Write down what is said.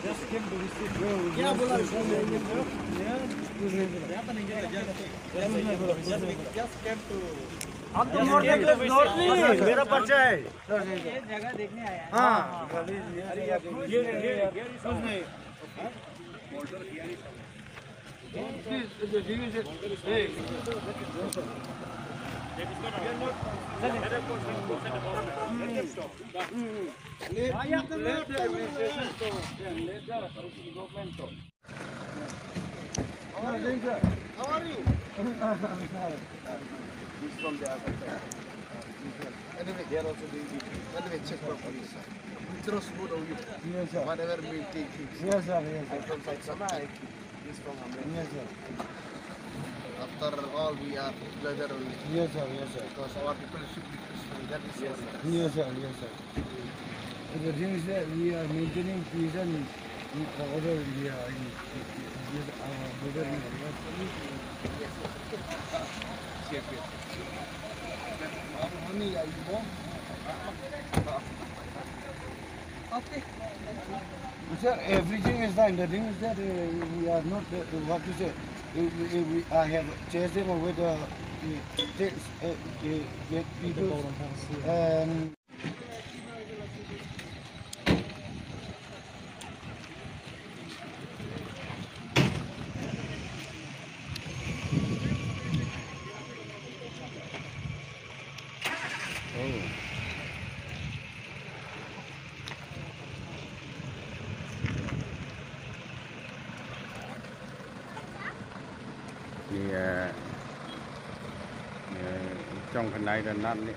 Just came to visit. क्या बोला Just came to. हम तो नॉर्थ नहीं मेरा परिचय है ये जगह देखने आया है। हाँ How are you? He's from the other side. Anyway, they are also doing it. Anyway, check properly, sir. We trust both of you. Yes, sir. Whatever may take it. Yes, sir. Yes, I'm sir. from South Samai. He's from America. Yes, sir. After all, we are together only. Yes, sir. Yes, sir. Because our people should be peaceful. That is yes, sir. Yes, sir. Yes, sir. So the thing is that we are maintaining peace and order in India. Our brother in Yes, yes. Money, are you born? Okay. Sir, everything is fine. The thing is that we are not, what to say, I have chased him with get people and thì trong phần này là năn đấy